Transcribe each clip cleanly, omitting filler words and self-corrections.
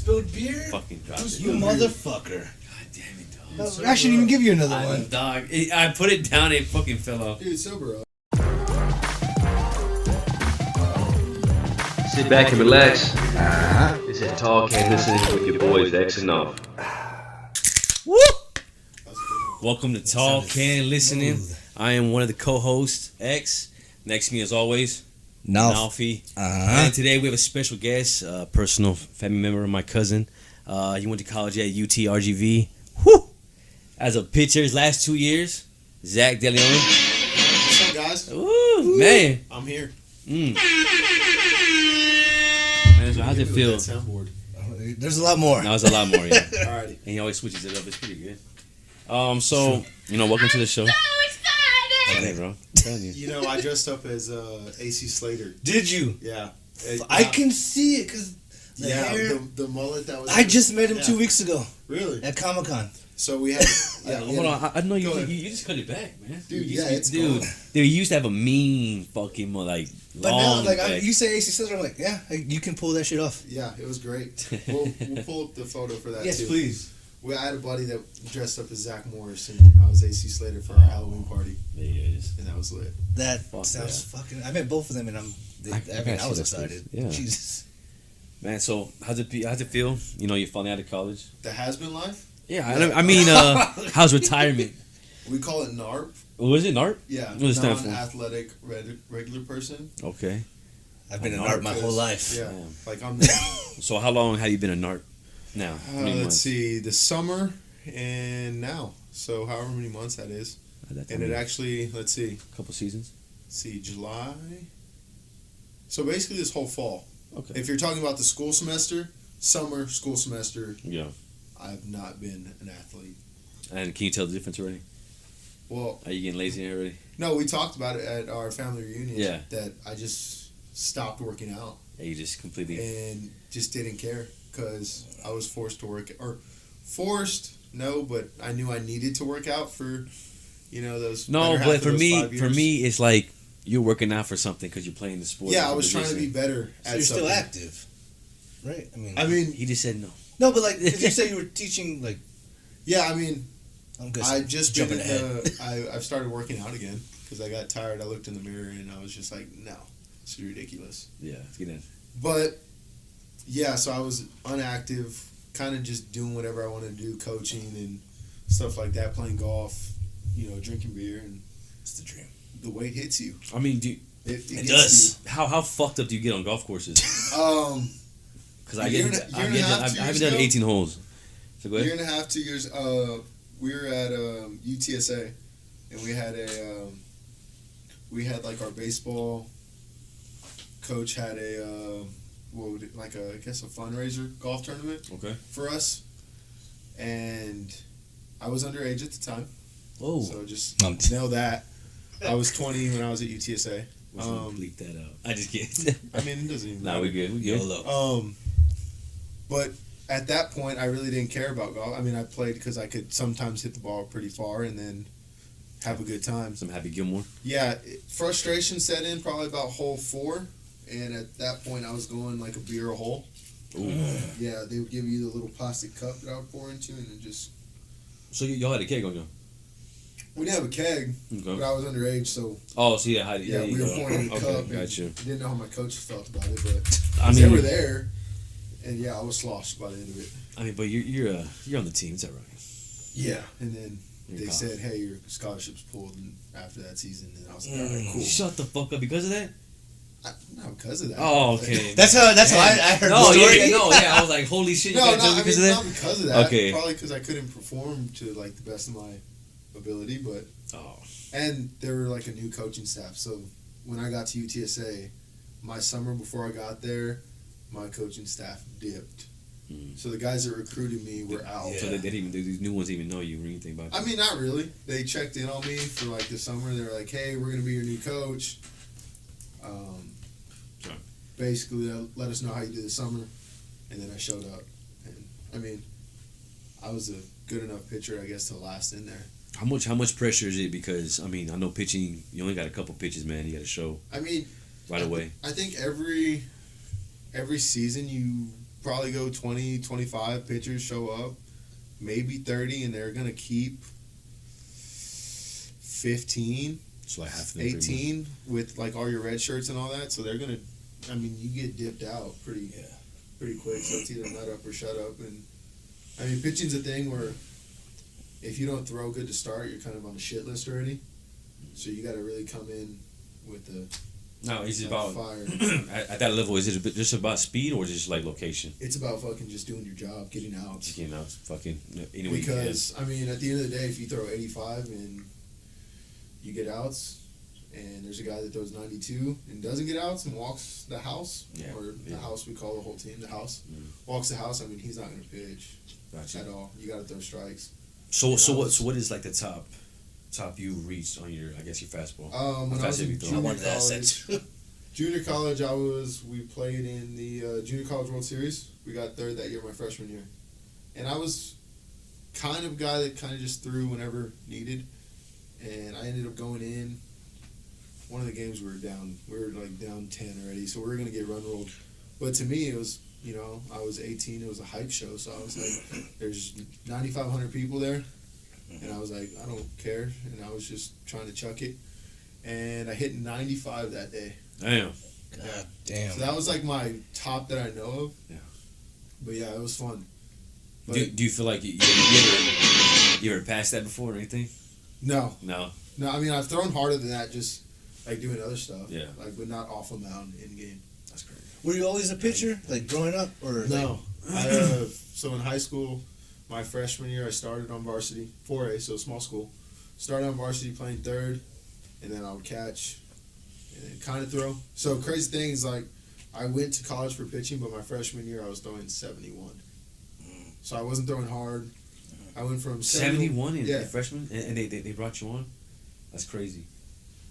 spilled beer? Fucking dropped it. You motherfucker. God damn it, dog. I shouldn't even give you another one. Dog. I put it down, it fucking fell off. Dude, sober up. Sit back and relax. This is Tall Can Listening with your boys X and Off. Woo! Welcome to Tall Can Listening. I am one of the co-hosts, X. Next to me, as always, Nalfi. And today we have a special guest, personal family member of my cousin. He went to college at UT-RGV. Woo! As a pitcher his last 2 years, Zach DeLeon. What's up, guys? Ooh, man. I'm here. Man, so how's it feel? Soundboard. There's a lot more. No, there's a lot more, yeah. Alrighty. And he always switches it up. It's pretty good. So, welcome to the show. Hey, bro. I'm telling you. You know, I dressed up as AC Slater. Did you? Yeah. I can see it because the hair. The mullet that was. I just met him 2 weeks ago Really? at Comic-Con. So we had. Hold on. I know you just cut it back, man. Dude, You it's dude, gone. you used to have a mean fucking, But long now, like, back. you say AC Slater, I'm like, yeah, you can pull that shit off. Yeah, it was great. We'll pull up the photo for that Yes, too. please. I had a buddy that dressed up as Zach Morris, and I was AC Slater for our Halloween party, There he is. and that was lit. That Fuck sounds fucking. I met both of them, and I was excited. Yeah. Jesus. Man, so how's it feel? You're finally out of college. The has-been life. Yeah, I mean, how's retirement? We call it NARP. What is it, NARP? Yeah, What does it stand for? non-athletic regular person. Okay. I've been an art my whole life. Yeah, Damn. like I'm. So how long have you been a NARP now? How many Let's months? see, the summer and now. So however many months that is, and it actually, let's see, couple seasons. July. So basically, this whole fall. Okay. If you're talking about the school semester, summer school semester, Yeah. I've not been an athlete. And can you tell the difference already? Well, Are you getting lazy already? no, we talked about it at our family reunion. Yeah. That I just stopped working out Yeah, you just completely. and just didn't care because I was forced to work no, but I knew I needed to work out for, those. No, better half but of for those me, 5 years. it's like you're working out for something because you're playing the sport. Yeah, I for was the trying to be reason. better So at you're something. still active, right? I mean, He just said no. no, but like, did you say you were teaching? Like, yeah, I mean, I'm good. I just been jumping ahead. I've started working out again because I got tired. I looked in the mirror and I was just like, no, it's ridiculous. Yeah, let's get in. But yeah, so I was unactive, kind of just doing whatever I wanted to do, coaching and stuff like that, playing golf, drinking beer, and It's the dream. the weight hits you. I mean, It gets does. how fucked up do you get on golf courses? you. Because A I year and a half, 2 haven't years done ago? 18 holes. So go A year ahead. and a half, 2 years. We were at UTSA, and we had like our baseball coach had a I guess a fundraiser golf tournament Okay. for us, and I was underage at the time, Oh, so just know that. I was 20 when I was at UTSA. we're gonna bleep that out. I just kidding. I mean, it doesn't even Nah, matter. we good. We good. YOLO. But at that point, I really didn't care about golf. I mean, I played because I could sometimes hit the ball pretty far and then have a good time. Some Happy Gilmore. Yeah, frustration set in probably about hole 4, and at that point, I was going like a beer a hole. Ooh. Yeah, they would give you the little plastic cup that I would pour into, and then just. So y'all had a keg on you. We didn't have a keg, Okay. but I was underage, so Oh, so yeah, we were pouring in a Okay, cup. and gotcha. Didn't know how my coach felt about it, but I they mean, were there, and yeah, I was sloshed by the end of it. but you're on the team. Is that right? Yeah, and then You're they college. said, "Hey, your scholarship's pulled." And after that season, and I was like, "All right, cool." Shut the fuck up because of that. Not because of that. Oh, okay. That's how I heard No, the story. I was like, holy shit, you No, got not, because of not that. because of that. Okay. Probably because I couldn't perform to like the best of my ability, but Oh, and there were like a new coaching staff. So when I got to UTSA, my summer before I got there, my coaching staff dipped. So the guys that recruited me were out. so they didn't even these new ones even know you or anything about you. I mean, not really. They checked in on me for like the summer. They were like, "Hey, we're gonna be your new coach." Sure. Basically, let us know how you do the summer, and then I showed up. And I mean, I was a good enough pitcher, I guess, to last in there. How much pressure is it? Because I mean, I know pitching. You only got a couple pitches, man. You got to show I mean, right away. I think every season you probably go 20, 25 pitchers show up, maybe 30, and they're going to keep 15, So like half of 18 with like all your red shirts and all that. So they're going to, I mean, you get dipped out pretty quick. So it's either nut up or shut up. And I mean, pitching's a thing where if you don't throw good to start, you're kind of on the shit list already. So you got to really come in with the No, is it about fire. at that level? Is it just about speed or just like location? It's about fucking just doing your job, getting out. Just getting out, fucking anyway. Because I mean, at the end of the day, if you throw 85 and you get outs, and there's a guy that throws 92 and doesn't get outs and walks the house, or the house we call the whole team the house, walks the house. I mean, he's not going to pitch at all. You got to throw strikes. So what is like the top you reached on your, I guess, your fastball? When I was in junior college, Junior college, we played in the Junior College World Series. We got third that year, my freshman year. And I was kind of a guy that kind of just threw whenever needed. And I ended up going in. One of the games we were down 10 already, so we were going to get run rolled. But to me, it was, I was 18, it was a hype show, so I was like, there's 9,500 people there. And I was like, I don't care. And I was just trying to chuck it. And I hit 95 that day. Damn. God damn. So that was like my top that I know of. Yeah. But yeah, it was fun. But Do you feel like you ever passed that before or anything? No. No. No, I mean, I've thrown harder than that just like doing other stuff. Yeah. Like, but not off a mound in game. That's crazy. Were you always a pitcher, like growing up, or No. So in high school, my freshman year, I started on varsity, 4A, so small school. Started on varsity playing third, and then I would catch and then kind of throw. So crazy thing is, like, I went to college for pitching, but my freshman year I was throwing 71. So I wasn't throwing hard. I went from 71 in freshman, and they brought you on? That's crazy.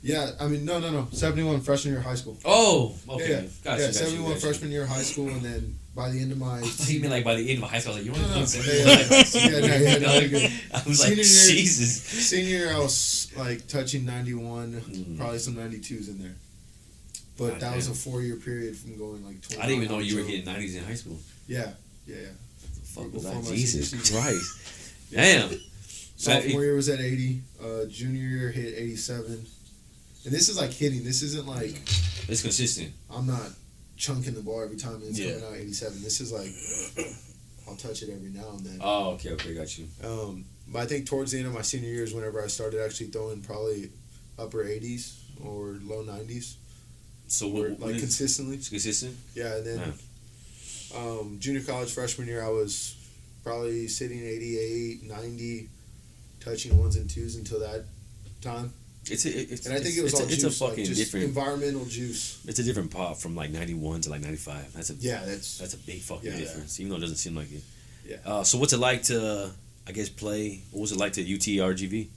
Yeah, I mean, no. 71 freshman year of high school. Oh, okay. Yeah, Gotcha, 71 freshman year of high school, and then by the end of my... I thought you meant like by the end of high school. I was like, you want to do 71? I was like, Jesus. Senior year, I was like touching 91, probably some 92s in there. But that was a 4-year period from going like 20. I didn't even know you were hitting 90s in high school. Yeah. Fuck was that? Jesus Christ. Damn. Sophomore year was at 80. Junior year hit 87. And this is like hitting. This isn't like... It's consistent. I'm not chunking the ball every time it's coming out 87. This is like... I'll touch it every now and then. Oh, okay, got you. But I think towards the end of my senior year is whenever I started actually throwing probably upper 80s or low 90s. So like consistently. It's consistent? Yeah, and then junior college freshman year I was probably sitting 88, 90, touching ones and twos until that time. And I think it was all juice, a fucking like just different environmental juice. It's a different pop from like 91 to like 95. That's a big fucking difference, even though it doesn't seem like it. Yeah. So what's it like to, I guess, play? What was it like to UT RGV?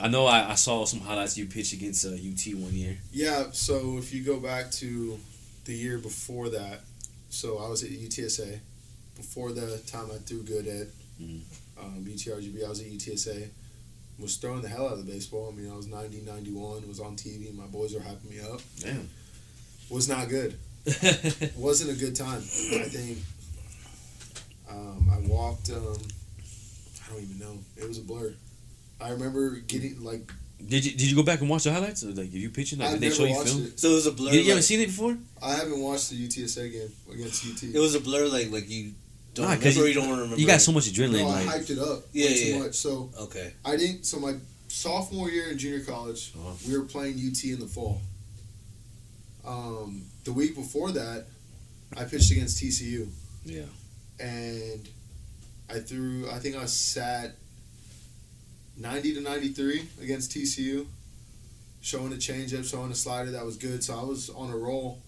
I know I saw some highlights you pitched against UT one year. Yeah. So if you go back to the year before that, so I was at UTSA. Before the time I threw good at UT RGV, I was at UTSA. Was throwing the hell out of the baseball. I mean, I was 90, 91, was on TV, my boys were hyping me up. Damn. Was not good. Wasn't a good time. I think I walked, I don't even know. It was a blur. I remember getting, like... Did you go back and watch the highlights? Or, like, if you pitching, like, did they show you film? It. So it was a blur. You haven't seen it before? I haven't watched the UTSA game against UT. It was a blur, like you... Don't remember, you don't remember. You got so much adrenaline. No, I hyped it up too much. So okay. I didn't. So my sophomore year in junior college, we were playing UT in the fall. The week before that, I pitched against TCU. Yeah. And I threw. I think I sat 90 to 93 against TCU, showing a changeup, showing a slider that was good. So I was on a roll.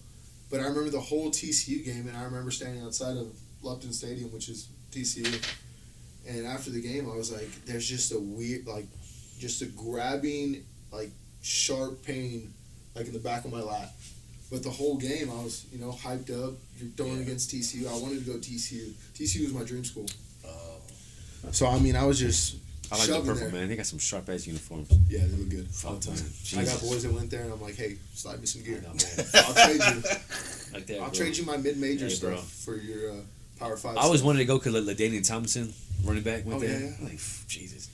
But I remember the whole TCU game, and I remember standing outside of Lupton Stadium, which is TCU, and after the game I was like, there's just a weird, like, just a grabbing, like, sharp pain, like, in the back of my lat. But the whole game I was, hyped up. You're throwing against TCU. I wanted to go TCU. TCU was my dream school. So I mean, I was just I like the shoving purple, there. man. They got some sharp ass uniforms. Yeah, they look good. All the time. I got Jesus. boys that went there, and I'm like, hey, slide me some gear. I know, man. I'll trade you. Like that, I'll bro. trade you my mid-major Hey, bro. stuff for your Power 5. I always wanted to go because LaDainian Thompson, running back, went Oh, there. yeah. Like, Jesus.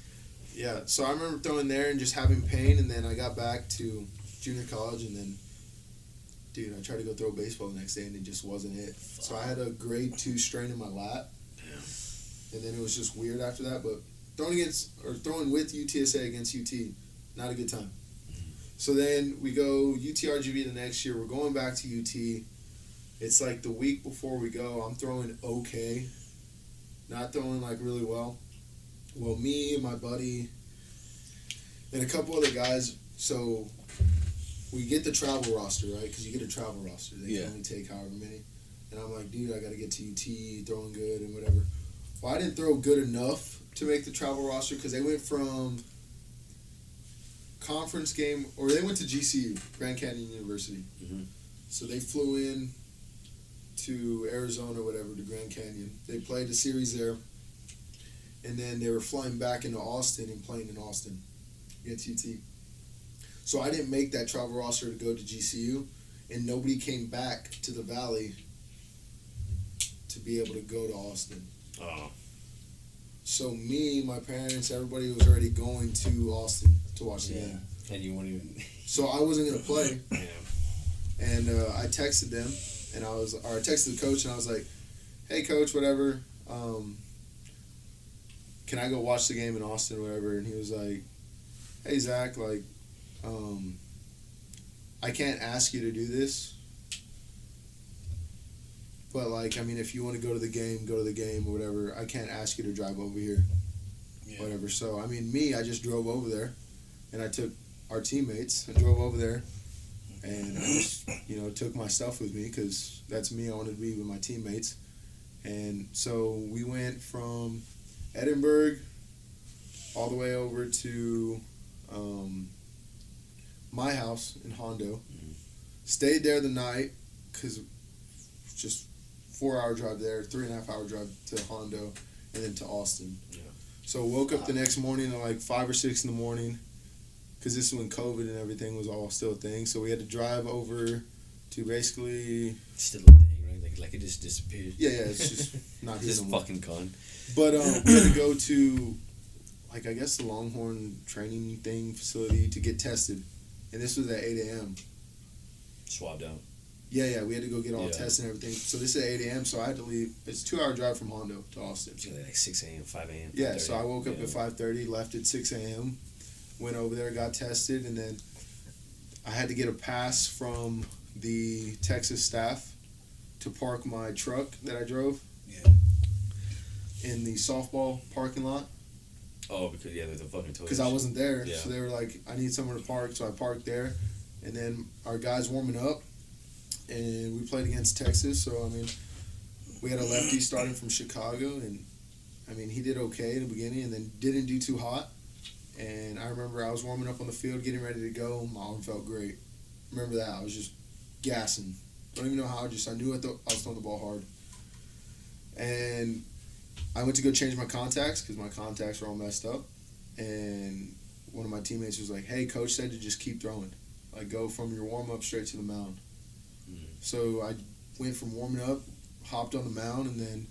Yeah, so I remember throwing there and just having pain, and then I got back to junior college, and then, dude, I tried to go throw baseball the next day, and it just wasn't it. So I had a grade 2 strain in my lat, and then it was just weird after that. But throwing with UTSA against UT, not a good time. So then we go UTRGV the next year. We're going back to UT. It's like the week before we go. I'm throwing okay, not throwing like really well. Well, me and my buddy and a couple other guys. So we get the travel roster, right? Because you get a travel roster. They can only take however many. And I'm like, dude, I got to get to UT, throwing good and whatever. Well, I didn't throw good enough to make the travel roster because they went from conference game, or they went to GCU, Grand Canyon University. Mm-hmm. So they flew in to Arizona, whatever, to Grand Canyon. They played a series there, and then they were flying back into Austin and playing in Austin against UT. So I didn't make that travel roster to go to GCU, and nobody came back to the Valley to be able to go to Austin. Oh. So me, my parents, everybody was already going to Austin to watch the game. And you won't even. So I wasn't going to play. Yeah. And I texted them, and I texted the coach, and I was like, hey, coach, whatever, can I go watch the game in Austin or whatever? And he was like, hey, Zach, like, I can't ask you to do this. But, like, I mean, if you want to go to the game or whatever. I can't ask you to drive over here, whatever. So, I mean, I just drove over there, and I took our teammates and drove over there, and I just, took my stuff with me because that's me. I wanted to be with my teammates. And so we went from Edinburgh all the way over to my house in Hondo. Mm-hmm. Stayed there the night because just 4-hour drive there, 3.5-hour drive to Hondo, and then to Austin. Yeah. So woke up the next morning at like 5 or 6 in the morning, because this is when COVID and everything was all still a thing. So we had to drive over to basically. Still a thing, right? Like it just disappeared. Yeah, it's just not Just no more. fucking gone. But we had to go to, like, I guess the Longhorn training thing facility to get tested, and this was at 8 a.m. Swabbed out. Yeah, we had to go get all tests and everything. So this is at 8 a.m., so I had to leave. It's a 2-hour drive from Hondo to Austin. It's like 6 a.m., 5 a.m. Yeah, so I woke up at 5:30, left at 6 a.m., went over there, got tested, and then I had to get a pass from the Texas staff to park my truck that I drove in the softball parking lot. Oh, because, there's a fucking toilet. Because I wasn't there, Yeah. so they were like, I need somewhere to park, so I parked there. And then our guys warming up, and we played against Texas, so, I mean, we had a lefty starting from Chicago, and, I mean, he did okay in the beginning, and then didn't do too hot. And I remember I was warming up on the field, getting ready to go. My arm felt great. Remember that. I was just gassing. Don't even know how. I knew I was throwing the ball hard. And I went to go change my contacts because my contacts were all messed up. And one of my teammates was like, hey, coach said to just keep throwing. Like, go from your warm-up straight to the mound. Mm-hmm. So I went from warming up, hopped on the mound, and then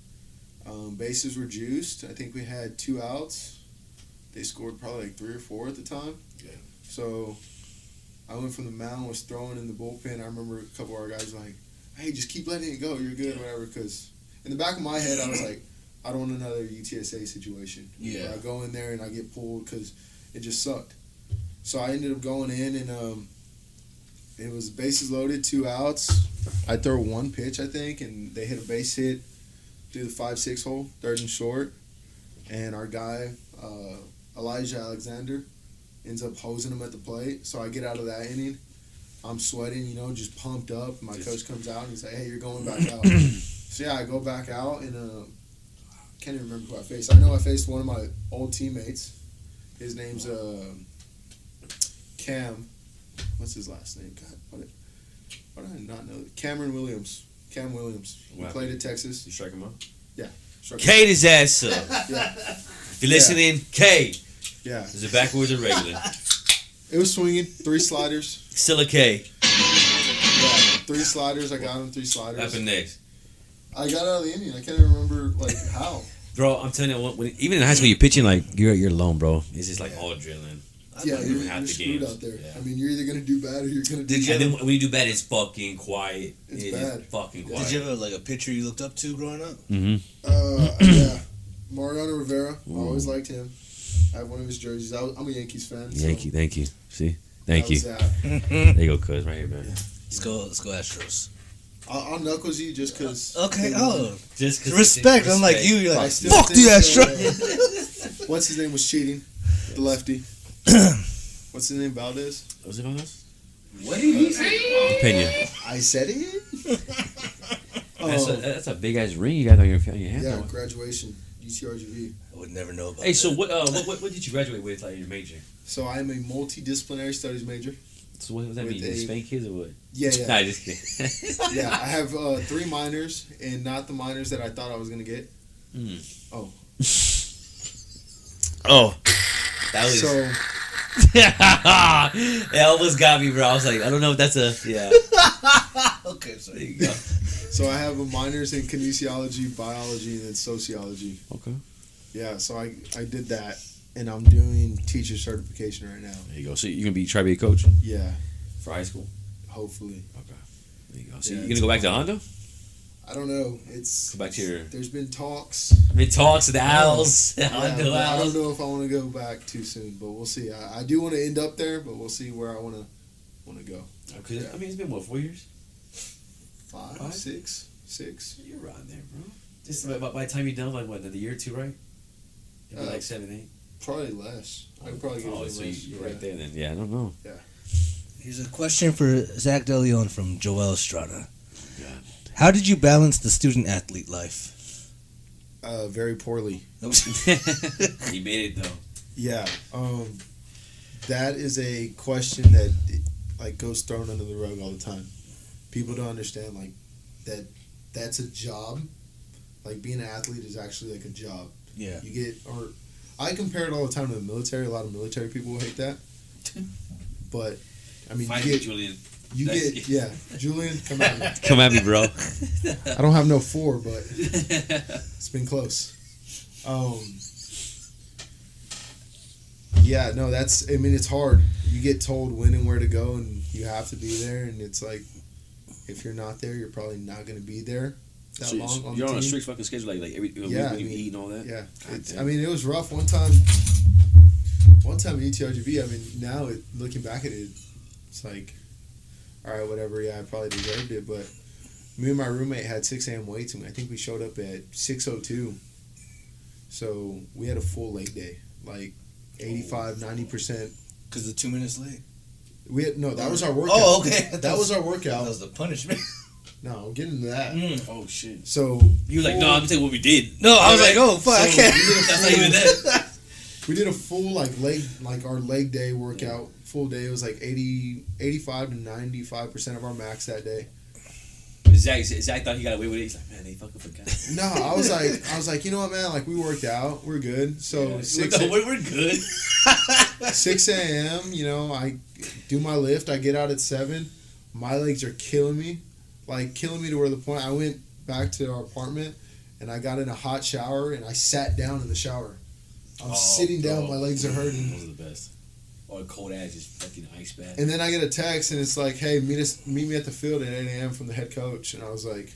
bases were juiced. I think we had 2 outs. They scored probably like 3 or 4 at the time. Yeah. So I went from the mound, was throwing in the bullpen. I remember a couple of our guys were like, hey, just keep letting it go. You're good, whatever. Because in the back of my head, I was like, I don't want another UTSA situation. Yeah. Where I go in there and I get pulled because it just sucked. So I ended up going in, and it was bases loaded, 2 outs. I throw 1 pitch, I think, and they hit a base hit through the 5-6 hole, 3rd and short. And our guy, Elijah Alexander, ends up hosing him at the plate. So I get out of that inning. I'm sweating, just pumped up. My coach comes out and he's like, hey, you're going back out. So, yeah, I go back out, and I can't even remember who I faced. I know I faced one of my old teammates. His name's Cam. What's his last name? God, what did I not know? Cameron Williams. Cam Williams. He played at Texas. You strike him up? Yeah. Kate his ass up. Yeah. If you're listening, Kate, Yeah. Is it backwards or regular? It was swinging. 3 sliders. Still a K. Yeah, 3 sliders. I got him 3 sliders. What happened next? I got out of the inning. I can't even remember like how. Bro, I'm telling you, when, even in high school, you're pitching like you're alone, bro. It's just like all adrenaline. Yeah, don't even you're have the screwed games. out there. Yeah. I mean, you're either gonna do bad or you're gonna do. And then when you do bad, it's fucking quiet. It's It bad. is fucking quiet. Did you have like a pitcher you looked up to growing up? Mm-hmm. Yeah, Mariano Rivera. I always liked him. I have one of his jerseys. I'm a Yankees fan. So Thank you. See, thank that you. was that. There you go, cuz right here, man. Let's go Astros. I'll knuckles you just because. Okay. Oh, Just cause respect. I'm like you. You're I like still fuck think, the Astros. What's his name was cheating? The lefty. What's his name? Valdez. Was it on us? What did he say? Pena. I said it. That's a big ass ring you got on your hand. Yeah, though. graduation. UTRGV. I would never know about. Hey, so that. what did you graduate with, like your major? So I am a multidisciplinary studies major. So what does that With mean? You spank kids or what? Yeah. Nah, just kidding. Yeah, I have 3 minors, and not the minors that I thought I was gonna get. Oh. Oh, that was. So It almost got me, bro. I was like, I don't know if that's a Okay, There sorry. you go. so I have a minors in kinesiology, biology, and then sociology. Okay. Yeah, so I did that, and I'm doing teacher certification right now. There you go. So you're gonna try to be a coach Yeah, for high school. hopefully. Okay. There you go. So Yeah, you're gonna go back to Honda? I don't know. It's Go back to your. there's been talks. It talks the owls. Yeah, Honda but I owls. don't know if I want to go back too soon, but we'll see. I do want to end up there, but we'll see where I want to go. Okay. I mean, it's been what, 4 years? 5, Five? 6. You're around there, bro. Just by the time you're done, like what, the year or 2, right? It'd be like 7, 8. Probably less. I could probably get Oh, a so little less. you're right there then. Yeah, I don't know. Here's a question for Zach DeLeon from Joel Estrada. God. How did you balance the student athlete life? Very poorly. You made it though. Yeah. That is a question that like goes thrown under the rug all the time. People don't understand like that's a job. Like being an athlete is actually like a job. Yeah. You get or I compare it all the time to the military. A lot of military people will hate that. But I mean, Fight you me, get, Julian. you get yeah, Julian, come at me. Come at me, bro. I don't have no 4, but it's been close. Yeah, no, I mean, it's hard. You get told when and where to go, and you have to be there, and it's like, if you're not there, you're probably not going to be there that So long on you're the on a team. strict fucking schedule, like every when Yeah, you I mean, eat and all that. Yeah, God damn. I mean, it was rough one time. One time at ETRGV, I mean, now looking back at it, it's like, all right, whatever. Yeah, I probably deserved it, but me and my roommate had 6 a.m. weights, and I think we showed up at 6:02. So we had a full leg day, like 85, 90%. Because the 2 minutes late. We had that was our workout. Oh, okay. That was our That workout. was the punishment. No, we'll get into that. Oh shit. So You were like, no, I'm gonna tell you what we did. No, I was like, oh, fuck, I So can't. we did a That's not even that. We did a full our leg day workout. Full day. It was like 85 to 95% of our max that day. Zach thought he got away with it. He's like, man, they fucking forgot. No, I was like, you know what, man? Like we worked out, we're good. So Yeah. We're good. 6 a.m. You know, I do my lift. I get out at 7. My legs are killing me to where the point I went back to our apartment and I got in a hot shower and I sat down in the shower. I'm sitting down. My legs are hurting. Those are the best. Or a cold ass, just fucking ice bath. And then I get a text and it's like, hey, meet me at the field at 8 a.m. from the head coach. And I was like,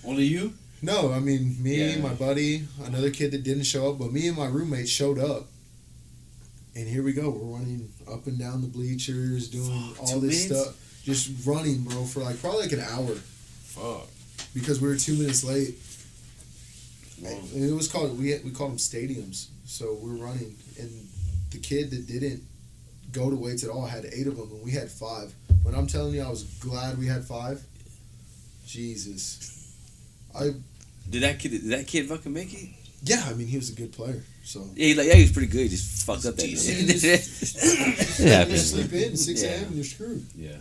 Only you? no, I mean, me, Yeah. my buddy, another kid that didn't show up, but me and my roommate showed up. And here we go. We're running up and down the bleachers, doing all 2 this minutes? stuff. Just running, bro, for probably an hour. Fuck. Because we were 2 minutes late. Wow. And it was called, we called them stadiums. So we're running. And the kid that didn't go to weights at all had 8 of them, and we had 5. When I'm telling you, I was glad we had 5. Jesus. Did that kid fucking make it? Yeah, I mean, he was a good player. So. Yeah, he was pretty good. He just fucked up that You day. Yeah, Yeah, you sleep in 6 Yeah. a.m. and you're screwed. Yeah.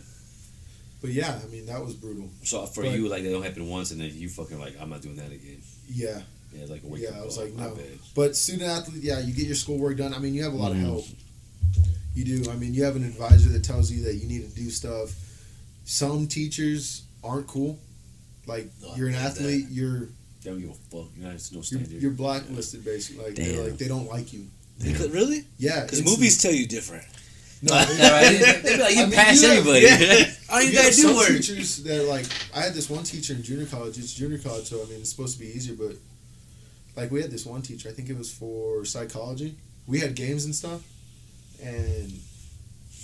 But yeah, I mean, that was brutal. So for But- you, like, that don't happen once, and then you fucking like, I'm not doing that again. Yeah. Yeah, like a wake Yeah, up I was call. like, My no. bad. But student athlete, yeah, you get your schoolwork done. I mean, you have a lot of help. You do. I mean, you have an advisor that tells you that you need to do stuff. Some teachers aren't cool. Like, No, I you're an get athlete, you're They don't give a fuck. You're not no standard. you're blacklisted basically. Like, they're Damn. like, they don't like you. Really? Yeah, Because it's- movies tell you different. No, Yeah, right? They be like, you I mean, pass you have- everybody. yeah. All you You gotta have do some work. teachers that are like, I had this one teacher in junior college. It's junior college, so I mean, it's supposed to be easier. But like, we had this one teacher. I think it was for psychology. We had games and stuff, and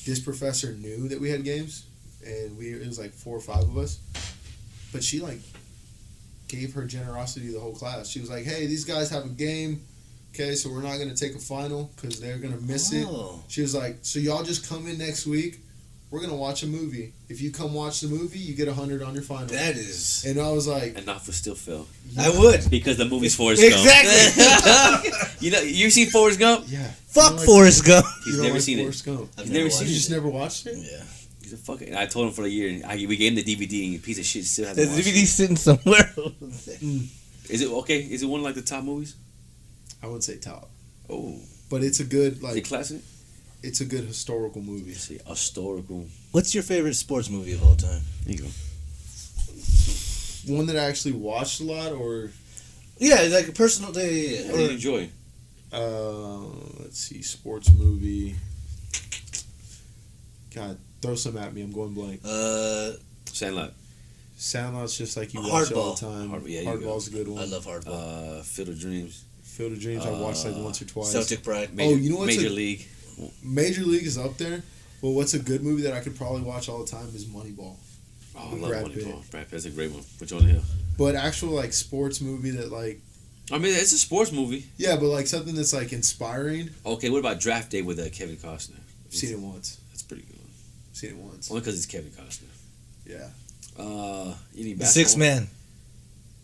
this professor knew that we had games, and it was like 4 or 5 of us. But she like gave her generosity to the whole class. She was like, "Hey, these guys have a game. Okay, so we're not gonna take a final because they're gonna miss it." Oh. She was like, "So y'all just come in next week. We're gonna watch a movie. If you come watch the movie, you get 100 on your final." That is. And I was like, And Knopfler still fell. I would. Because the movie's Forrest Gump. Exactly. You know, you seen Forrest Gump? "Yeah, Fuck You don't like- Forrest Gump. you He's don't never like seen it. Forrest Gump. I've He's never watched seen You it. just never watched it? Yeah. He's a fucking. And I told him for a year. We gave him the DVD, and a piece of shit still The hasn't watched DVD's sitting somewhere. it. Is it okay? Is it one of like the top movies? I wouldn't say top, Oh, but it's a good is it like classic? it's a good historical movie. Let's see, historical. What's your favorite sports movie of all time? There you go. One that I actually watched a lot, or Yeah, like a personal day. What do you enjoy? let's see, sports movie. God, throw some at me. I'm going blank. Sandlot. Sandlot's just like you watch it all Hardball. the time. Yeah, you go. Hardball's a good one. I love Hardball. Field of Dreams. Field of Dreams. I watched like once or twice. Celtic Pride. Major, you know what's Major a- League. Major League is up there. But what's a good movie that I could probably watch all the time is Moneyball. Oh, I love Brad Moneyball. Pitt. Brad Pitt's a great one. Put you on the hill. But actual like sports movie that like I mean, it's a sports movie. yeah, but like something that's like inspiring. Okay, what about Draft Day with Kevin Costner? I've seen it once. That's a pretty good one. Seen it once. Only because it's Kevin Costner. Yeah. You need The basketball? Sixth Man.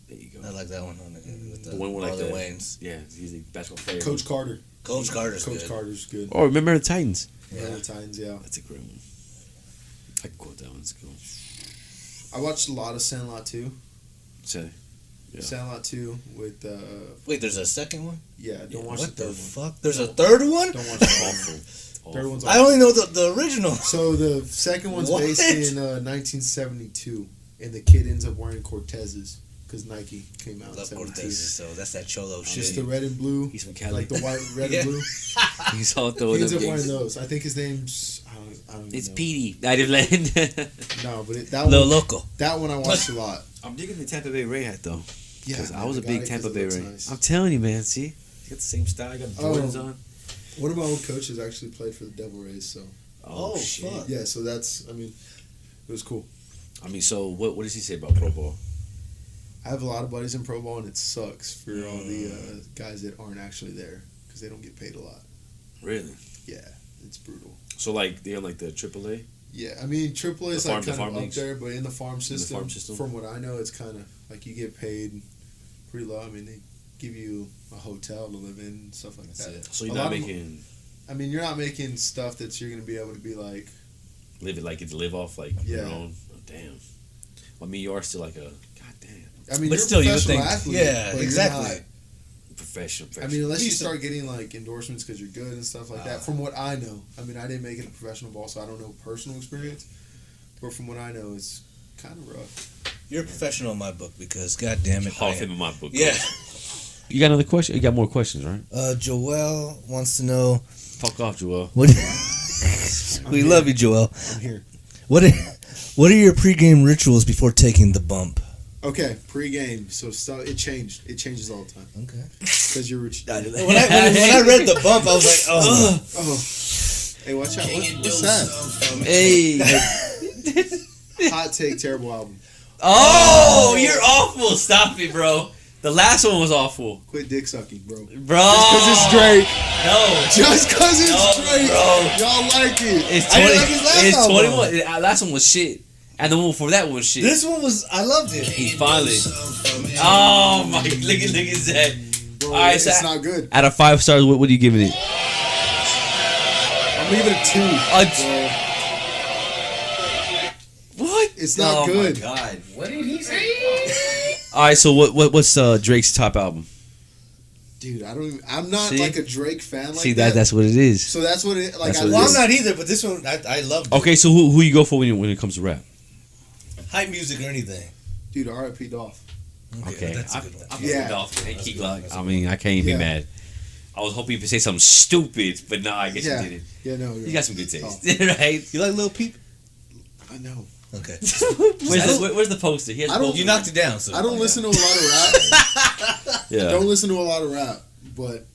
There you go. I like that one. With The one with like Marlon the Wayans. Yeah, he's a basketball player. Coach Carter. Coach Carter's Coach good. Carter's good. Oh, remember the Titans? Yeah. The Titans, yeah. That's a great one. I can quote that one. It's cool. I watched a lot of Sandlot 2. Say, yeah. Sandlot 2 with Wait, there's a second one? don't watch What the the third one. fuck? There's a third one? Don't watch the Awful. Third one's I only know the original. So the second one's What? based in 1972, and the kid ends up wearing Cortezes because Nike came out in Love 72. Cortez, so that's that cholo shit. Just the red and blue, He's from Cali. like the white, red Yeah. and blue. He's all He throwing ends up up wearing games. those. I think his name's I don't even It's know. Petey. Native Land. No, but that Lil one, Loco. that one I watched a lot. I'm digging the Tampa Bay Ray hat though. Yeah, Because I man, was a got big it 'cause Tampa it Bay looks Ray. nice. I'm telling you, man. See, you got the same style. You got the Jordans on. One of my old coaches actually played for the Devil Rays, so Oh, Oh, shit. fuck. yeah. So that's, I mean, it was cool. I mean, so what does he say about pro ball? I have a lot of buddies in pro ball, and it sucks for all the guys that aren't actually there because they don't get paid a lot. Really? Yeah, it's brutal. So like they're on like the AAA. Yeah, I mean, AAA is The like farm kind of up leagues? there, but in the farm system, system? from what I know, it's kind of like you get paid pretty low. I mean, they give you a hotel to live in and stuff like That's that. it. So you're A not lot of- making I mean, you're not making stuff that you're going to be able to be like, live it like you live off like your Yeah. own. Oh, damn. I mean, you are still like a goddamn I mean, But you're still, a you would professional think- athlete. yeah, but you're exactly. not- professional. I mean, unless you Decent. start getting like endorsements because you're good and stuff like that. From what I know, I mean, I didn't make it a professional ball, so I don't know personal experience. But from what I know, it's kind of rough. You're a professional in my book because, god damn it. Hall of I- Fame in my book. Yeah. You got another question? You got more questions, right? Joel wants to know Fuck off, Joel. what. We love you, Joel. I'm here. What are your pregame rituals before taking the bump? Okay, pre-game. So it changed. It changes all the time Okay. because you're. When I read the bump, I was like, oh. Oh, hey, watch out! What's that? Hey. Hot take, terrible album. Oh, you're awful. Stop it, bro. The last one was awful. Quit dick sucking, bro. Bro. Because it's Drake. No. Just because it's No, Drake. bro. Y'all like it. It's I 20. didn't like his last It's album. 21. The last one was shit. And the one before that was shit. This one was, I loved it. He finally. Oh my! Look at that. Bro, All right, it's so- not good. Out of 5 stars, what are you giving it? I'm leaving it 2. A What? It's not oh good. My God. What did he say? All right, so what's Drake's top album? Dude, I don't even. I'm not See? like a Drake fan. Like See, that. that's what it is. So that's what it. Like, That's I what it Well, is. I'm not either, but this one I love. Okay, so who you go for when it comes to rap? Hype music or anything. Dude, R.I.P. Dolph. Okay, that's a good one. I'm Yeah. Hey, Key Glock. I mean, I can't even be Yeah. mad. I was hoping you would say something stupid, but nah, I guess Yeah. you didn't. Yeah, no. You got some good taste, Oh. right? You like Lil Peep? I know. Okay. Where's the poster? He has I don't- poster. You knocked it down. So I don't listen to a lot of rap. Yeah. Don't listen to a lot of rap, but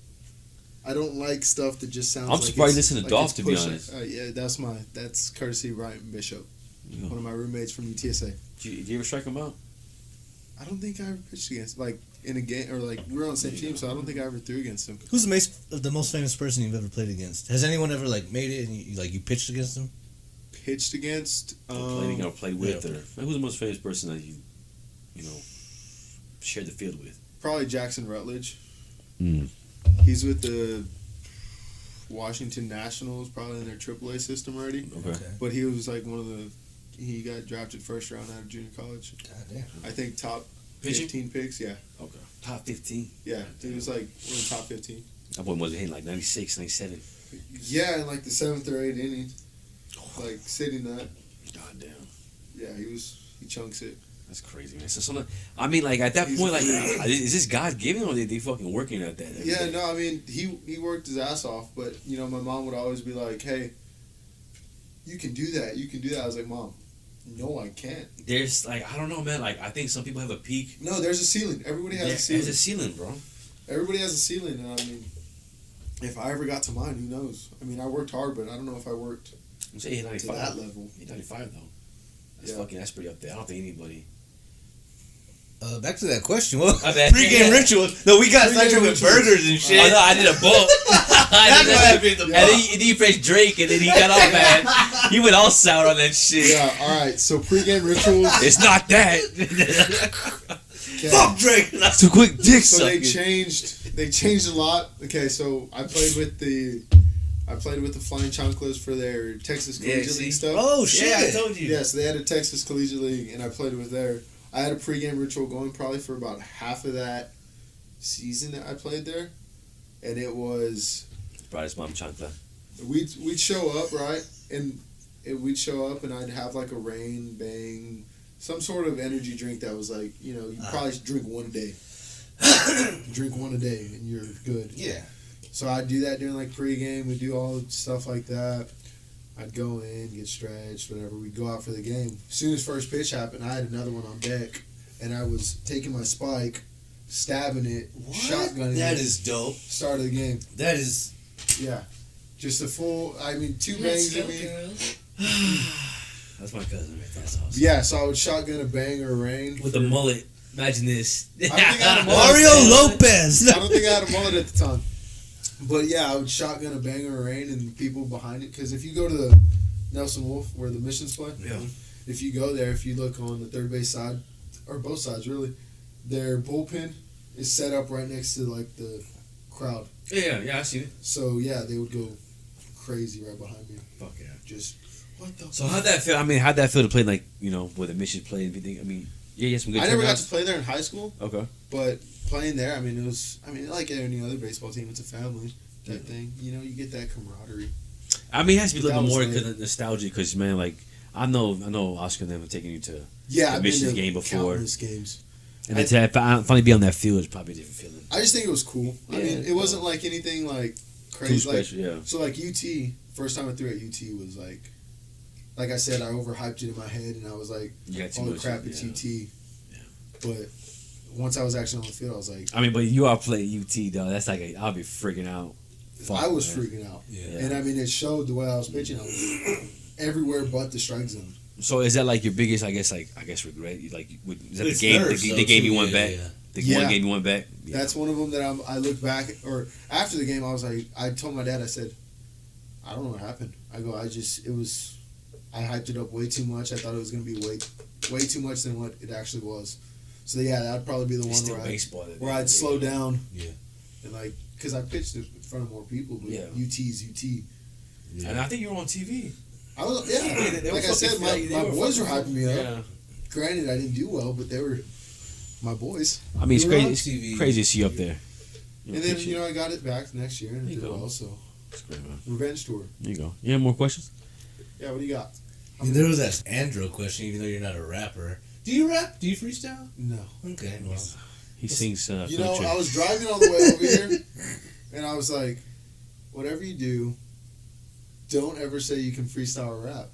I don't like stuff that just sounds. I'm like surprised you it's- listen to like Dolph, it's to be pushing. honest. Yeah, that's courtesy Ryan Bishop, Yeah. one of my roommates from UTSA. Did you ever strike him out? I don't think I ever pitched against like in a game or like we were on the same team, so I don't think I ever threw against him. Who's the most famous person you've ever played against? Has anyone ever like made it and you pitched against them? Pitched against. Or played with, yeah. or who's the most famous person that you shared the field with? Probably Jackson Rutledge. Mm. He's with the Washington Nationals, probably in their AAA system already. Okay. But he was like one of the. He got drafted first round out of junior college. God damn. I think top Pitching? 15 picks. Yeah, Okay. Top 15. yeah. He was like one of the top 15. That boy was hitting like 96, 97. Yeah, in like the 7th or 8th inning, like sitting that. God damn. Yeah, he chunks it. That's crazy, man. So something, I mean, like at that point, like, is this God given or they fucking working at that? every Yeah, day? no, I mean he worked his ass off, but you know my mom would always be like, "Hey, you can do that. You can do that." I was like, "Mom, no, I can't." There's like, I don't know, man. Like, I think some people have a peak. No, there's a ceiling. Everybody has a ceiling. There's a ceiling, bro. Everybody has a ceiling, and I mean, if I ever got to mine, who knows? I mean, I worked hard, but I don't know if I worked I'm saying to 95. that level. 95 though. That's Yeah. fucking. That's pretty up there. I don't think anybody. Back to that question. What My bad. pregame ritual? No, we got Pre-game sidetracked with rituals. burgers and shit. Oh no, I did a bump. That's what happened. And then you pressed Drake, and then he got all mad. He went all sour on that shit. Yeah. All right. So pregame rituals. It's not that. Okay. Fuck Drake. That's a quick dick So they sucking. changed. They changed a lot. Okay, so I played with the Flying Chanclas for their Texas Yeah, Collegiate see? League stuff. Oh shit! Yeah, I told you. Yeah, so they had a Texas Collegiate League, and I played with there. I had a pregame ritual going probably for about half of that season that I played there, and it was Brought his mom chancla. we'd show up right, and we'd show up, and I'd have like a Rain, Bang, some sort of energy drink that was like you probably drink one a day. Drink one a day, and you're good. Yeah. So I'd do that during like pregame. We'd do all stuff like that. I'd go in, get stretched, whatever. We'd go out for the game. As soon as first pitch happened, I had another one on deck, and I was taking my spike, stabbing it, shotgunning That it. is dope. Start of the game. That is. Yeah, just a full. I mean, 2 bangs at me. That's my cousin right there. That's awesome. Yeah, so I would shotgun a bang or a rain With a mullet. Imagine this. I don't think I had a mullet. Mario Lopez. I don't think I had a mullet at the time. But yeah, I would shotgun a bang or a rain and people behind it. Because if you go to the Nelson Wolf, where the Missions play, Yeah. if you go there, if you look on the third base side, or both sides really, their bullpen is set up right next to like the crowd. Yeah, I seen it. So yeah, they would go crazy right behind me. Fuck yeah. Just what the. So how'd that feel? I mean, how'd that feel to play like where the mission played and everything? I mean, yeah, you had some good. I never got turnouts. to play there in high school, Okay. but playing there, I mean, it was. I mean, like any other baseball team, it's a family type thing. You know, you get that camaraderie. I mean, it has to be a little That bit more was because of nostalgia. Because man, like I know Oscar and them have taken you to, Yeah, The I've been Missions to game before. countless games. and to finally be on that field is probably a different feeling. I just think it was cool. I Yeah, mean, it wasn't like anything like Too crazy. Like, special, yeah. so like UT, first time I threw at UT was like I said, I overhyped it in my head, and I was like, You got too "Holy much. crap, it's yeah. UT." But once I was actually on the field, I was like, I mean, but you all play UT though. That's like I'll be freaking out. Fuck, I was man. freaking out, Yeah. and I mean, it showed the way I was pitching. I was everywhere but the strike zone. So is that like your biggest? I guess regret. Is that It's the game? nerves, The though, game too. you won back. Yeah. The Yeah. one game you won back. Yeah. That's one of them that I look back, or after the game, I was like, I told my dad, I said, I don't know what happened. I hyped it up way too much. I thought it was going to be way too much than what it actually was. So yeah, that'd probably be the It's one still baseball. where I'd slow down. Yeah. And because I pitched it in front of more people, but Yeah. UT's UT. And I think you were on TV. I was, yeah, They were like I said, fucking- my they were boys were fucking- hyping me up. Yeah. Granted, I didn't do well, but they were my boys. I mean, it's You were crazy. on It's TV. crazy to see you up there. And then, I got it back next year and it did well, so. That's great, man. Revenge tour. There you go. You have more questions? Yeah, what do you got? There was that Andro question, even though you're not a rapper. Do you rap? Do you freestyle? No. Okay. Well. He sings. I was driving on the way over here, and I was like, whatever you do, don't ever say you can freestyle or rap.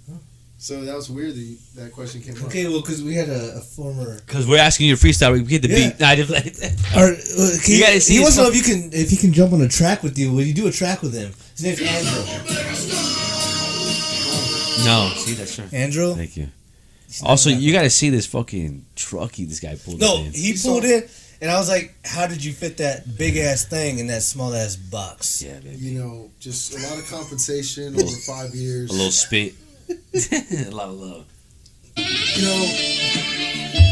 Huh. So that was weird that question came up. Okay, well, because we had a former. Because we're asking you to freestyle, we get the beat. Nah, I just like that. You gotta see he his wants to know if he can jump on a track with you. Will you do a track with him? His name's Andro. No, see, that's right. Andro? Thank you. Also, you got to see this fucking trucky this guy pulled No, in. he pulled in, and I was like, how did you fit that big-ass thing in that small-ass box? Yeah, baby. Just a lot of compensation over 5 years. A little spit. A lot of love.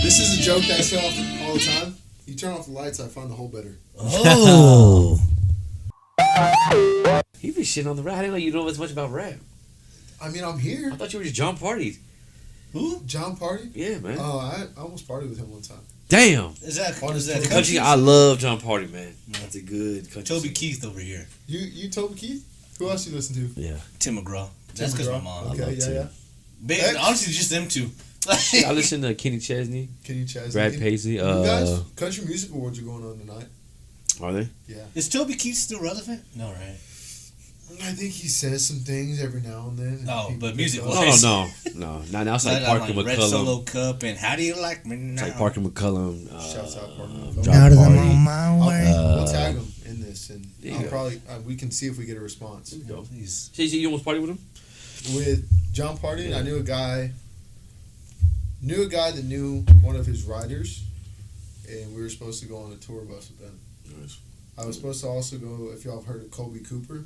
This is a joke that I say all the time. You turn off the lights, I find the hole better. Oh. He be shitting on the rap. I didn't know you know as much about rap. I mean, I'm here. I thought you were just John Party. Who? John Party? Yeah, man. Oh, I almost partied with him one time. Damn. Is that The country? I love John Party, man. That's a good country. Toby singer. Keith over here. You Toby Keith? Who else you listen to? Yeah. Tim McGraw. That's because my mom. Okay, I love Tim. Honestly, just them two. I listen to Kenny Chesney, Kenny Chesney. Brad Paisley. You guys, Country Music Awards are going on tonight. Are they? Yeah. Is Toby Keith still relevant? No, right? I think he says some things every now and then. Oh, people but music pick up. wise. No. Now it's like Parker Red McCullum. Solo Cup and How Do You Like Me Now? It's like Parker McCullum. Shouts out Parker McCullum. John Now that I'm Party. on my way. We'll tag him in this, and There you I'll go. probably we can see if we get a response. Go. Please. So you almost party with him? With John Party, Yeah. I knew a guy that knew one of his riders, and we were supposed to go on a tour bus with them. Nice. I was supposed to also go, if y'all have heard of Colby Cooper.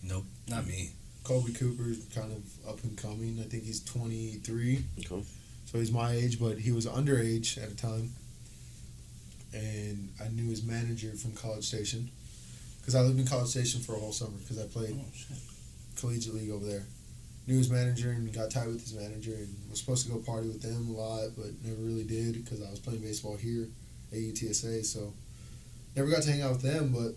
Nope, not me. Colby Cooper's kind of up and coming. I think he's 23. Okay. So he's my age, but he was underage at the time. And I knew his manager from College Station. Because I lived in College Station for a whole summer because I played collegiate league over there. Knew his manager and got tight with his manager and was supposed to go party with them a lot, but never really did because I was playing baseball here at UTSA. So never got to hang out with them, but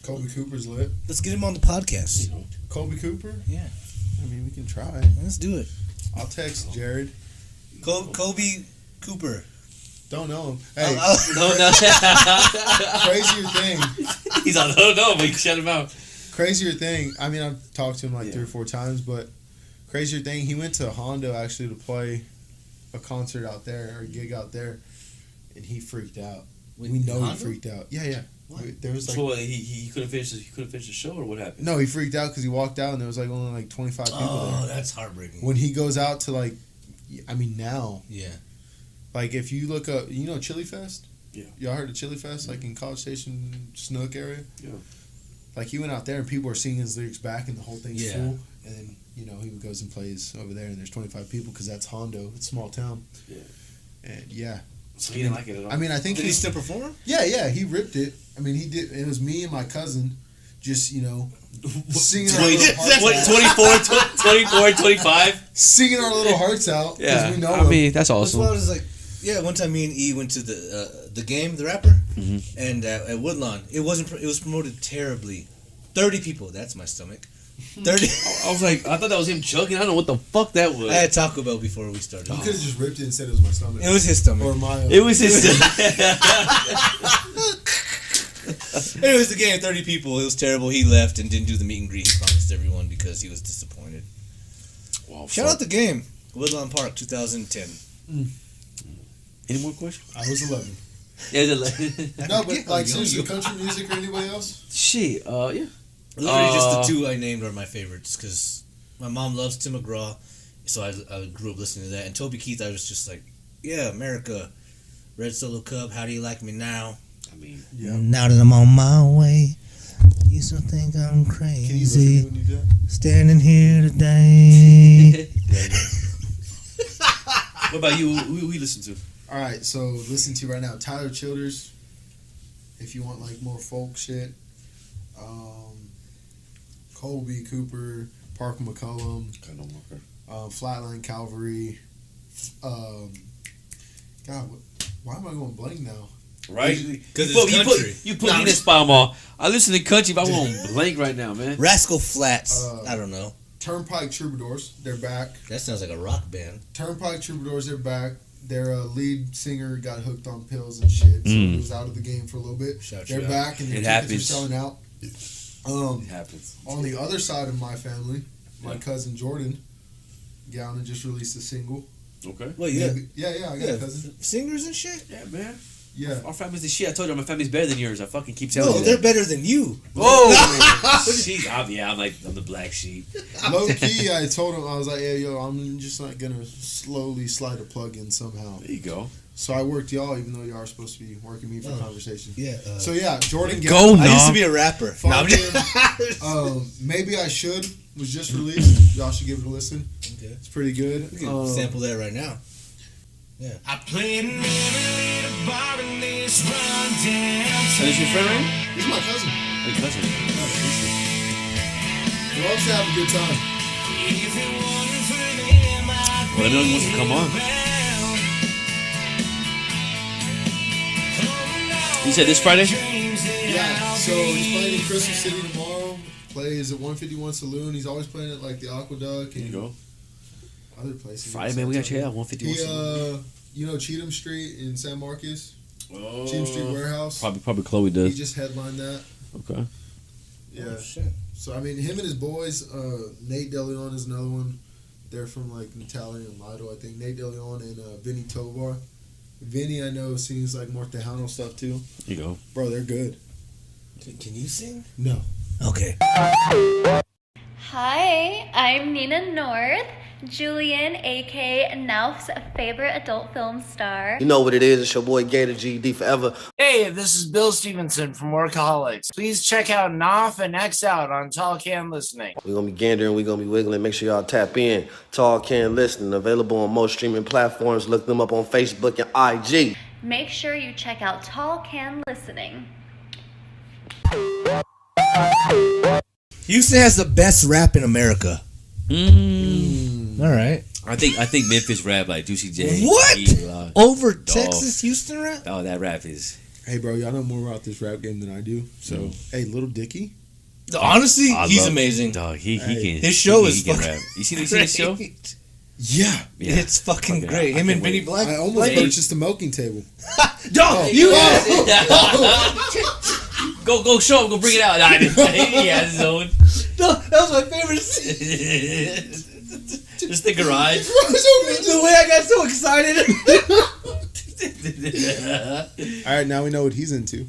Colby Cooper's lit. Let's get him on the podcast. Colby Cooper? Yeah. I mean, we can try. Let's do it. I'll text Jared. Kobe Cooper. Don't know him. Hey, No. crazier thing. He's like, no, but you shut him out. Crazier thing. I mean, I've talked to him like Yeah. 3 or 4 times, but crazier thing. He went to Hondo actually to play a concert out there or a gig out there, and he freaked out. We know he freaked out. Yeah. What? There was like So he couldn't finish. He couldn't finish the show, or what happened? no, he freaked out because he walked out and there was like only like 25 people Oh, there. that's heartbreaking. When he goes out to like, I mean now, Yeah. like if you look up, Chili Fest. Yeah. Y'all heard of Chili Fest, like in College Station Snook area. Yeah. Like he went out there and people are singing his lyrics back and the whole thing's Yeah. full. And then he goes and plays over there and there's 25 people because that's Hondo. It's a small town. Yeah. And yeah. So he didn't like it at all. I mean, I think Did he still perform? Yeah, he ripped it. I mean, he did. It was me and my cousin, just singing our 20, little hearts out. 24, 25. Singing our little hearts out because Yeah, we know I him. mean that's What's awesome. wild is like, one time me and E went to the game, the rapper, Mhm. and at Woodlawn, it was promoted terribly. 30 people. That's my stomach. 30. I was like, I thought that was him choking. I don't know what the fuck that was. I had Taco Bell before we started. You could have just ripped it and said it was my stomach. It was his stomach. Or my. It was his. Anyways, the game, 30 people. It was terrible. He left and didn't do the meet and greet. He promised everyone because he was disappointed. Wow, Shout out the game. Woodlawn Park, 2010. Any more questions? I was 11. Yeah, No, but like Yo, seriously, yo. country music or anybody else? shit. Yeah. Literally just the two I named are my favorites because my mom loves Tim McGraw, so I grew up listening to that. And Toby Keith, I was just like, yeah, America, Red Solo Cup, How Do You Like Me Now? I mean, Yeah. Now that I'm on my way, you still think I'm Can you look at me crazy, when you do that? standing here today. what about you? Who we listen to? All right, so listen to right now Tyler Childers. If you want like more folk shit, Colby Cooper, Parker McCullum, Flatline Calvary. God, why am I going blank now? Right? Because it's country. You put me in a spot, mall. I listen to country, but I'm on blank right now, man. Rascal Flats. I don't know. Turnpike Troubadours, they're back. That sounds like a rock band. Turnpike Troubadours, they're back. Their lead singer got hooked on pills and shit, so he was out of the game for a little bit. They're back, and their tickets are selling out. It happens. On the other side of my family, my cousin Jordan Gallon just released a single. Okay. Well, yeah, I got a cousin. Singers and shit? Yeah, man. Yeah. Our family's the shit. I told you, my family's better than yours. I fucking keep telling you. No, they're better than you. Oh, I'm the black sheep. Low key, I told him, I was like, hey, yo, I'm just not gonna slowly slide a plug in somehow. There you go. So I worked y'all, even though y'all are supposed to be working me for conversation. Yeah. So yeah, Jordan Gallon. I used to be a rapper. Maybe I Should was just released. Y'all should give it a listen. Okay. It's pretty good. We can sample that right now. Yeah. I played in a bar in this rundown. So is your friend, right? He's my cousin. Hey, cousin. He loves to have a good time. Well, no one wants to come on. You said this Friday? Yeah, so he's playing in Crystal City tomorrow. Plays at 151 Saloon. He's always playing at like the Aqueduct and other places. Friday, man, we got to check it out. 151 Saloon. You know Cheatham Street in San Marcos? Oh. Cheatham Street Warehouse? Probably Chloe He does. just headlined that. Okay. Yeah. Oh, shit. So, I mean, him and his boys, Nate DeLeon is another one. They're from, like, Natalia and Lido, I think. Nate DeLeon and Vinny Tovar. Vinny, I know, sings, like, more Tejano stuff, too. Here you go. Bro, they're good. Can you sing? No. Okay. Hi, I'm Nina North, Julian, a.k.a. Nauf's favorite adult film star. You know what it is. It's your boy Gator GD Forever. Hey, this is Bill Stevenson from Workaholics. Please check out Knopf and X Out on Tall Can Listening. We're going to be gandering. We're going to be wiggling. Make sure y'all tap in. Tall Can Listening. Available on most streaming platforms. Look them up on Facebook and IG. Make sure you check out Tall Can Listening. Houston has the best rap in America. All right. I think Memphis rap like Juicy J. What? Over Texas Houston rap? Oh, that rap is. Hey, bro, y'all know more about this rap game than I do. So, hey, Little Dicky. Honestly, he's amazing. Dog, he can. His show is he can fucking rap. You see his show? Yeah. It's fucking great. Him and Benny Black. I almost purchased a milking table. Dog, Go show him. Go bring it out. He has his own. No, that was my favorite scene. Just the garage. The way I got so excited. All right, now we know what he's into.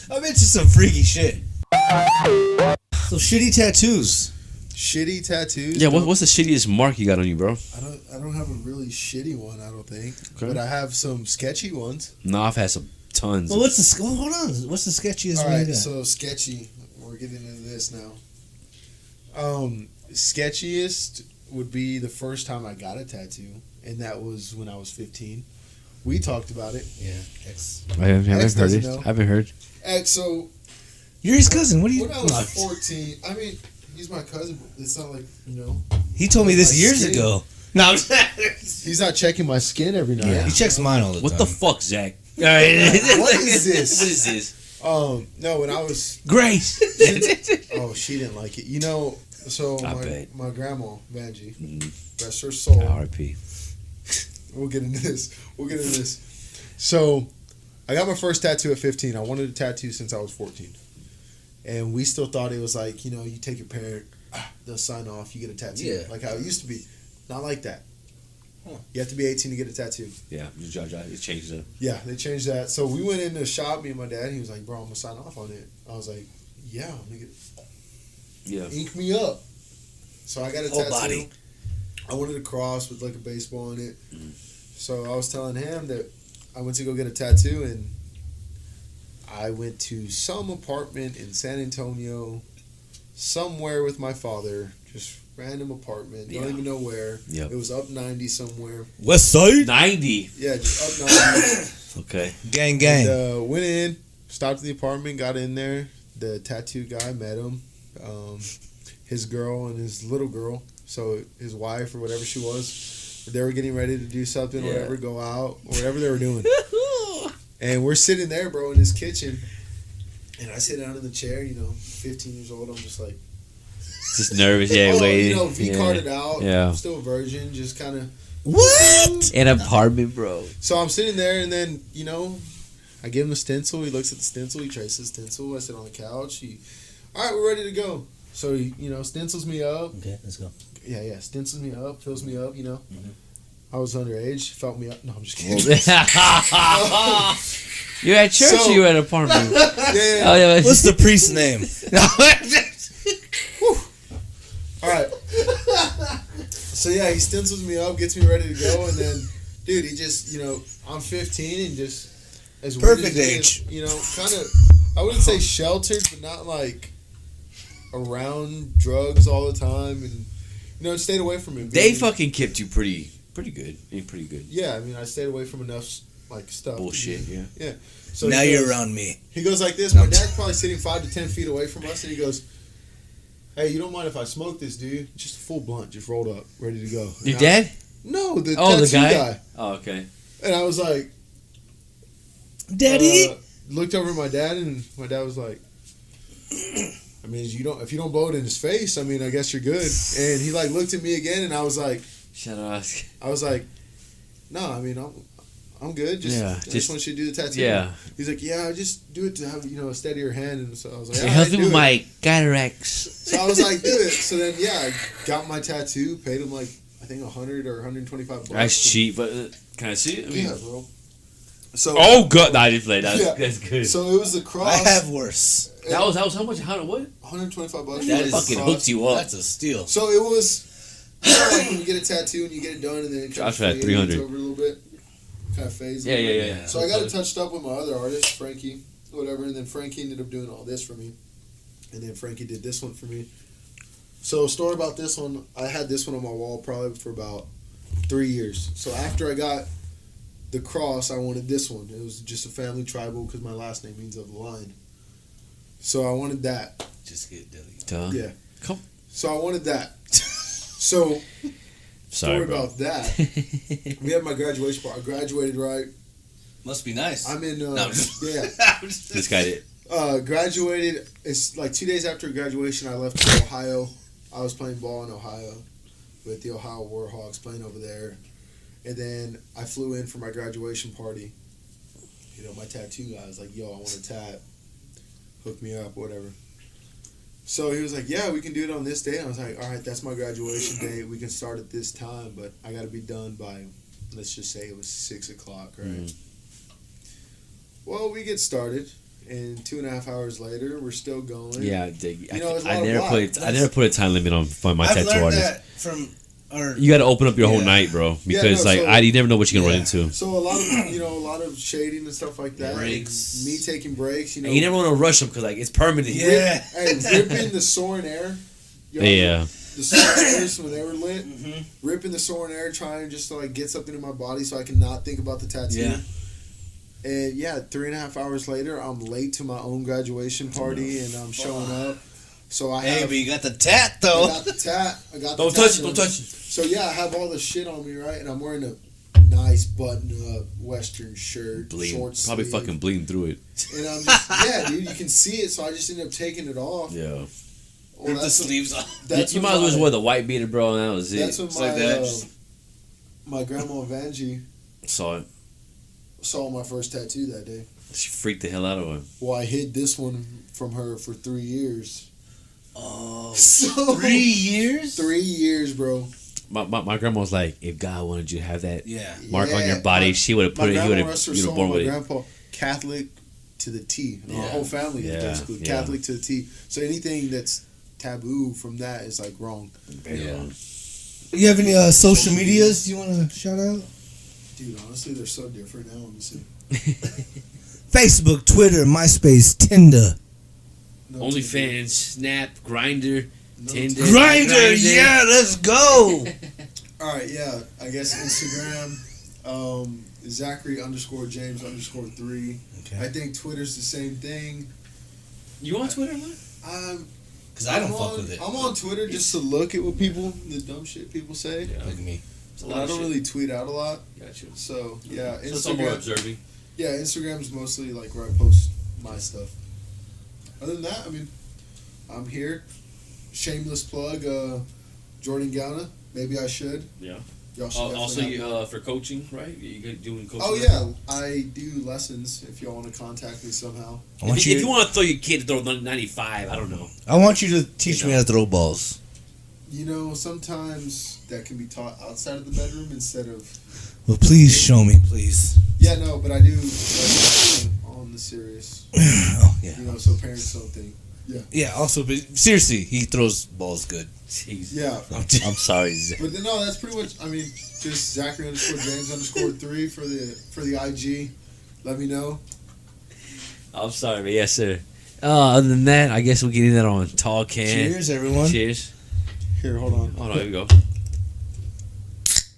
I'm into some freaky shit. So shitty tattoos. Shitty tattoos. Yeah, what's the shittiest mark you got on you, bro? I don't have a really shitty one, I don't think. Okay. But I have some sketchy ones. No, I've had some tons. Well, hold on. What's the sketchiest All one you right, got? so sketchy. We're getting into this now. Sketchiest would be the first time I got a tattoo, and that was when I was 15. We talked about it. Yeah, I haven't X heard doesn't it. know. I haven't heard. So you're his cousin. What are you? when I was 14, I mean, he's my cousin. But it's not like, He told me this My years skin. ago. No, I'm he's not checking my skin every night. He checks mine all the time. What the fuck, Zach? All right. What is this? What is this? No, when I was Grace. oh, she didn't like it. So I bet. my grandma, Vanjie, rest her soul. R.I.P. We'll get into this. So, I got my first tattoo at 15. I wanted a tattoo since I was 14. And we still thought it was like, you take your parent, they'll sign off, you get a tattoo. Yeah. Like how it used to be. Not like that. You have to be 18 to get a tattoo. Yeah, it changed it. Yeah, they changed that. So we went in the shop, me and my dad. He was like, bro, I'm going to sign off on it. I was like, yeah, nigga. Yeah. Ink me up. So I got a Whole tattoo. body. I wanted a cross with like a baseball in it. So I was telling him that I went to go get a tattoo, and I went to some apartment in San Antonio, somewhere with my father, just random apartment, don't even know where. Yep. It was up 90 somewhere. West Side. 90. Yeah, just up 90. Okay. Gang, gang. And, went in, stopped at the apartment, got in there. The tattoo guy met him. His girl and his little girl, so his wife or whatever she was, they were getting ready to do something, whatever, go out, or whatever they were doing. And we're sitting there, bro, in his kitchen. And I sit down in the chair, 15 years old. I'm just like... Just nervous, yeah, waiting. V-carded out. Yeah. I'm still a virgin, just kind of... What? An apartment, bro. So I'm sitting there, and then, I give him a stencil. He looks at the stencil. He traces the stencil. I sit on the couch. All right, we're ready to go. So he, stencils me up. Okay, let's go. Yeah, stencils me up, fills me up, I was underage, felt me up. No, I'm just kidding. You at church or you at an apartment? Yeah. Oh, yeah. What's the priest's name? All right. So yeah, he stencils me up, gets me ready to go, and then, dude, he just, I'm 15 and just as Perfect weird age. Kind of, I wouldn't say sheltered, but not like around drugs all the time, and stayed away from him. They fucking kept you pretty good. Pretty good. Yeah, I mean, I stayed away from enough stuff. Bullshit, yeah. Yeah. So now you're around me. He goes like this. My dad's probably sitting 5 to 10 feet away from us, and he goes, "Hey, you don't mind if I smoke this, do you? Just a full blunt, just rolled up, ready to go." Your dad? No, the the tattoo guy. Oh, okay. And I was like, Daddy? Looked over at my dad, and my dad was like, I mean, if you don't blow it in his face, I mean, I guess you're good. And he looked at me again, and I was like, Shut up. I was like, no, I mean, I'm good. I just want you to do the tattoo. Yeah. He's like, yeah, I just do it to have a steadier hand. And so I was like, It helps me with my cataracts. So I was like, do it. So then, I got my tattoo, paid him I think $100 or $125. That's cheap, but can I see it? I mean, Yeah, bro. So oh, God. No, I didn't play that. That's good. So it was the cross. I have worse. That was how much? What? $125. That fucking hooked you up. That's a steal. So it was when you get a tattoo and you get it done, and then it Josh kind had of 300. over a little bit, kind of fades. Yeah. So I got it touched up with my other artist, Frankie, whatever, and then Frankie ended up doing all this for me, and then Frankie did this one for me. So story about this one, I had this one on my wall probably for about 3 years. So after I got the cross, I wanted this one. It was just a family tribal because my last name means of the lion. So I wanted that. Just get Dilly. Duh. Yeah. Come. So I wanted that. So Sorry, story bro. about that. We had my graduation party. I graduated right. Must be nice. I'm in. No, I'm just- Yeah. This guy did. Graduated. It's 2 days after graduation. I left to Ohio. I was playing ball in Ohio with the Ohio Warhawks, playing over there, and then I flew in for my graduation party. My tattoo guy was like, "Yo, I want a tat. Hook me up, whatever." So he was like, "Yeah, we can do it on this day." And I was like, "All right, that's my graduation day. We can start at this time, but I got to be done by, let's just say it was 6 o'clock, right?" Mm. Well, we get started, and 2.5 hours later, we're still going. Yeah, there's a I lot of never block. I never put a time limit on my I've tattoo learned artist. that from our... You got to open up your whole Yeah. night, bro, because no, so- you never know what you're gonna run into. So a lot of shading and stuff like that. Breaks. Me taking breaks. And you never want to rush them because it's permanent. Yeah. Hey, ripping the Soaring Air. Yeah. The Soaring Airs when they were lit. Mm-hmm. Ripping the Soaring Air, trying just to get something in my body so I can not think about the tattoo. Yeah. And 3.5 hours later, I'm late to my own graduation party, and I'm showing up. So I Hey, have. but you got the tat, I though. got the tat. I got Don't the tat touch it. done. Don't touch it. So I have all the shit on me, right? And I'm wearing a nice button-up Western shirt, Bleeding. short Probably sleeve. fucking bleeding through it. And I'm just, dude, you can see it. So I just ended up taking it off. Yeah. Well, Rip the that's when- sleeves off. That's You when might as well just my- wear the white beater, bro, and that was it. That's when It's my like that. my grandma Vanjie Saw it. saw my first tattoo that day. She freaked the hell out of him. Well, I hid this one from her for 3 years. Oh, So 3 years? 3 years, bro. My grandma was like, if God wanted you to have that Yeah. mark on Yeah, your body, she would have My put it. He would grandma have. rest her You soul, were born my with it. grandpa Catholic to the T. And Our Yeah. whole family Yeah, is basically yeah. Catholic to the T. So anything that's taboo from that is wrong. Yeah. You have any social medias you want to shout out? Dude, honestly, they're so different now. Let me see. Facebook, Twitter, MySpace, Tinder. No OnlyFans, Snap, Grinder, Tinder. Grinder, yeah, let's go. All right, yeah. I guess Instagram, Zachary_James_3. Okay. I think Twitter's the same thing. You on Twitter, man? Because I don't I'm fuck on, with it. I'm on Twitter just to look at what the dumb shit people say. Look at me. But I don't really tweet out a lot. Got you. So, yeah, So it's all more Instagram. observing. Yeah, Instagram's mostly like where I post my stuff. Other than that, I mean, I'm here. Shameless plug, Jordan Gauna. Maybe I should. Yeah. Y'all should Also, for coaching, right? You doing coaching? Oh yeah, I do lessons. If y'all want to contact me somehow. If you want to throw your kid to throw 95, I don't know. I want you to teach me how to throw balls. You know, sometimes that can be taught outside of the bedroom instead of. Well, please show me, please. Yeah, no, but I do like, on the serious. Oh yeah. You know, so parents don't think. Yeah. Yeah. Also, but seriously, he throws balls good. Jeez. Yeah. I'm sorry, Zach. But no, that's pretty much. I mean, just Zachary_James_3 for the IG. Let me know. I'm sorry, but yes, sir. Other than that, I guess we'll get in that on Tall Can. Cheers, everyone. Cheers. Here, hold on. Oh no, here we go.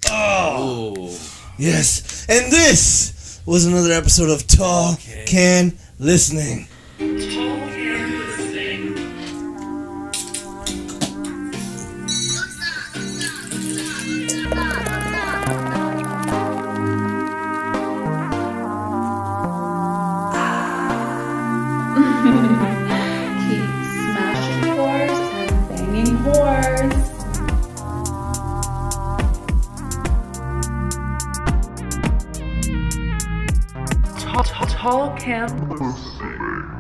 Oh. Yes. And this was another episode of Tall Can Listening. Keep smashing doors and banging whores. Tall Can Listening.